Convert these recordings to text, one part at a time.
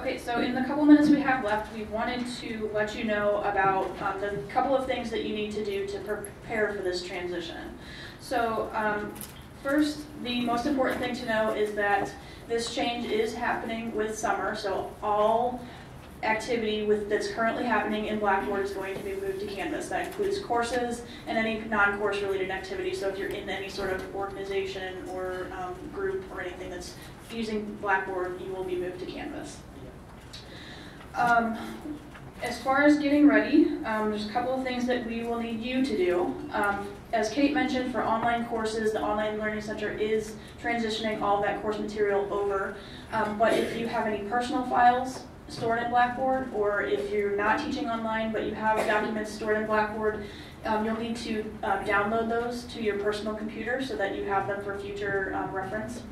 Okay, so in the couple minutes we have left, we wanted to let you know about the couple of things that you need to do to prepare for this transition. So first, the most important thing to know is that this change is happening with summer, so all activity that's currently happening in Blackboard is going to be moved to Canvas. That includes courses and any non-course related activity. So if you're in any sort of organization or group or anything that's using Blackboard, you will be moved to Canvas. As far as getting ready, there's a couple of things that we will need you to do. As Kate mentioned, for online courses, the Online Learning Center is transitioning all of that course material over. But if you have any personal files stored in Blackboard, or if you're not teaching online but you have documents stored in Blackboard, you'll need to download those to your personal computer so that you have them for future reference.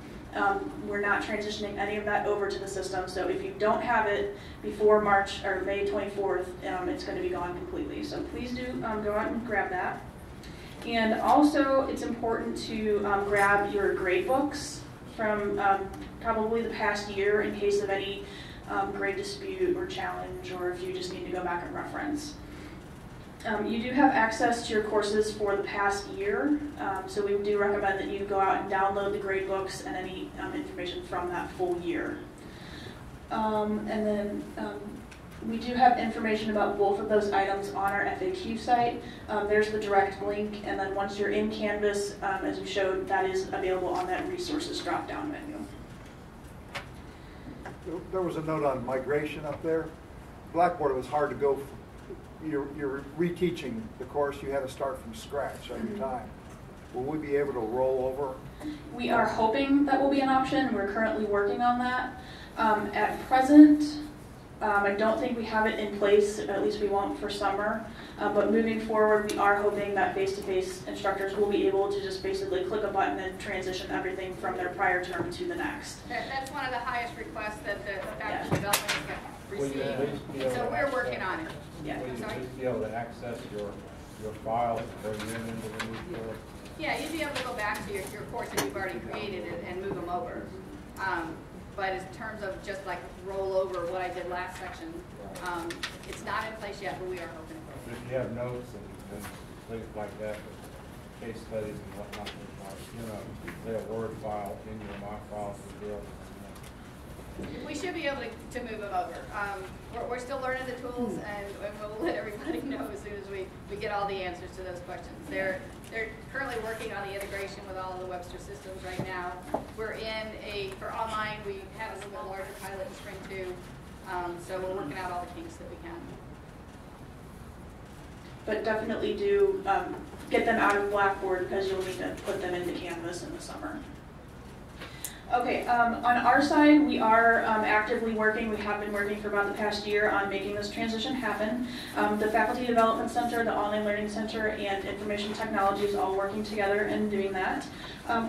We're not transitioning any of that over to the system, so if you don't have it before March or May 24th, it's going to be gone completely. So please do go out and grab that. And also, it's important to grab your grade books from probably the past year in case of any grade dispute or challenge, or if you just need to go back and reference. You do have access to your courses for the past year, so we do recommend that you go out and download the grade books and any information from that full year. And then we do have information about both of those items on our FAQ site. There's the direct link, and then once you're in Canvas, as we showed, that is available on that resources drop-down menu. There was a note on migration up there. Blackboard, it was hard to go. You're reteaching the course. You had to start from scratch every time. Will we be able to roll over? We are hoping that will be an option. We're currently working on that. At present, I don't think we have it in place, at least we won't for summer. But moving forward, we are hoping that face-to-face instructors will be able to just basically click a button and transition everything from their prior term to the next. That's one of the highest requests that the faculty development has received. So we're working on it. Yeah. Will you just be able to access your files or bring them into the new course? Yeah, you'd be able to go back to your course that you've already created and move them over. But in terms of just like roll over what I did last section, it's not in place yet, but we are hoping for it. If you have notes and things like that, case studies and whatnot, say a Word file in your My Files will be able to. We should be able to move them over. We're still learning the tools, and we'll let everybody know as soon as we get all the answers to those questions. They're currently working on the integration with all of the Webster systems right now. We're for online, we have a little bit larger pilot in spring 2, so we're working out all the kinks that we can. But definitely do get them out of Blackboard because you'll need to put them into Canvas in the summer. Okay, on our side, we are actively working. We have been working for about the past year on making this transition happen. The Faculty Development Center, the Online Learning Center, and Information Technology is all working together and doing that.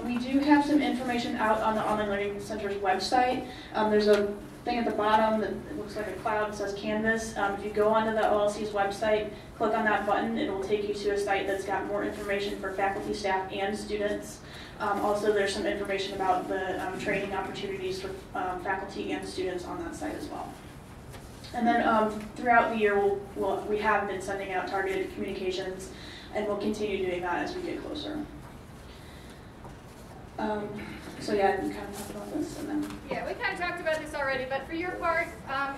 We do have some information out on the Online Learning Center's website. There's a thing at the bottom that looks like a cloud that says Canvas. If you go onto the OLC's website, click on that button, it will take you to a site that's got more information for faculty, staff, and students. Also, there's some information about the training opportunities for faculty and students on that site as well. And then throughout the year, we have been sending out targeted communications, and we'll continue doing that as we get closer. So yeah, we kind of talked about this. And then yeah, we kind of talked about this already, but for your part,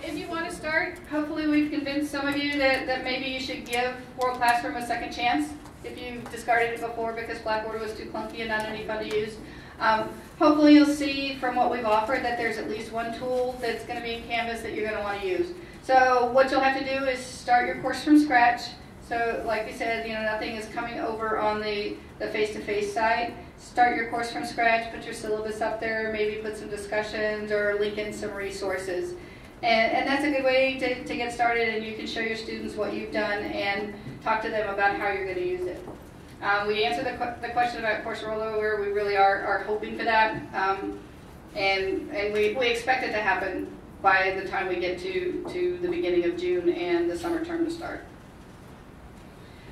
if you want to start, hopefully we've convinced some of you that maybe you should give World Classroom a second chance. If you discarded it before because Blackboard was too clunky and not any fun to use. Hopefully you'll see from what we've offered that there's at least one tool that's going to be in Canvas that you're going to want to use. So what you'll have to do is start your course from scratch. So like we said, nothing is coming over on the face-to-face side. Start your course from scratch, put your syllabus up there, maybe put some discussions or link in some resources. And that's a good way to get started, and you can show your students what you've done and talk to them about how you're going to use it. We answered the question about course rollover. We really are hoping for that, and we expect it to happen by the time we get to the beginning of June and the summer term to start.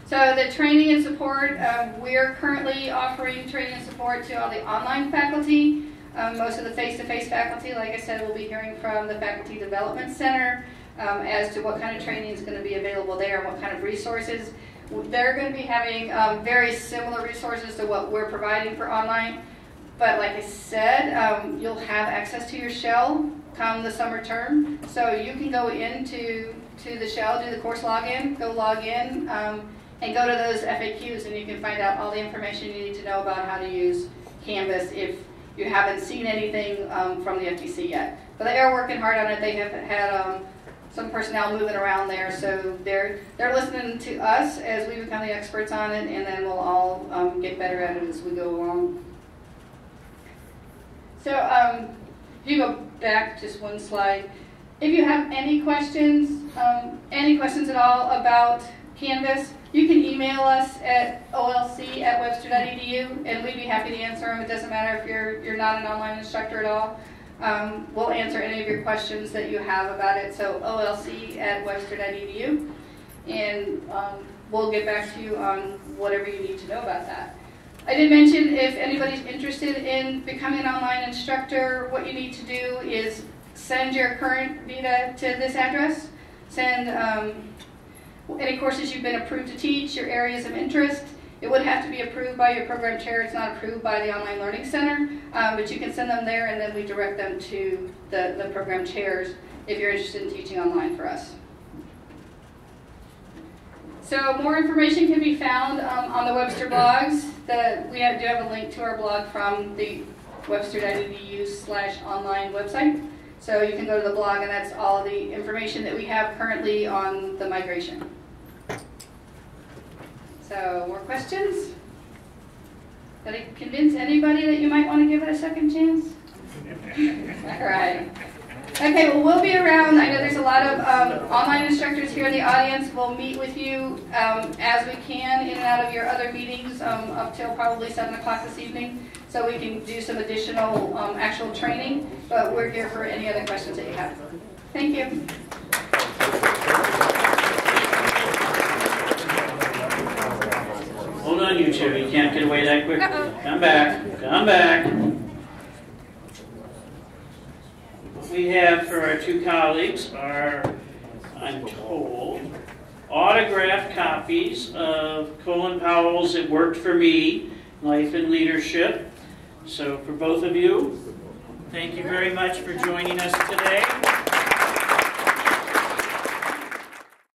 So the training and support, we're currently offering training and support to all the online faculty. Most of the face-to-face faculty, like I said, will be hearing from the Faculty Development Center as to what kind of training is going to be available there and what kind of resources. They're going to be having very similar resources to what we're providing for online. But like I said, you'll have access to your shell come the summer term. So you can go into the shell, do the course login, go log in, and go to those FAQs, and you can find out all the information you need to know about how to use Canvas if you haven't seen anything from the FTC yet. But they are working hard on it. They have had some personnel moving around there, so they're listening to us as we become the experts on it, and then we'll all get better at it as we go along. So if you go back just one slide, if you have any questions at all about Canvas, you can email us at olc@webster.edu, and we'd be happy to answer them. It doesn't matter if you're not an online instructor at all. We'll answer any of your questions that you have about it. So olc@webster.edu, and we'll get back to you on whatever you need to know about that. I did mention if anybody's interested in becoming an online instructor, what you need to do is send your current vita to this address. Send any courses you've been approved to teach, your areas of interest. It would have to be approved by your program chair. It's not approved by the Online Learning Center, but you can send them there, and then we direct them to the program chairs if you're interested in teaching online for us. So more information can be found on the Webster blogs. We do have a link to our blog from the webster.edu/online website. So you can go to the blog, and that's all the information that we have currently on the migration. So, more questions? Did I convince anybody that you might want to give it a second chance? All right. Okay, well, we'll be around. I know there's a lot of online instructors here in the audience. We'll meet with you as we can in and out of your other meetings up till probably 7 o'clock this evening, so we can do some additional actual training. But we're here for any other questions that you have. Thank you. Hold on, you two. You can't get away that quick. Come back. Come back. What we have for our two colleagues are, I'm told, autographed copies of Colin Powell's It Worked for Me, Life and Leadership. So for both of you, thank you very much for joining us today.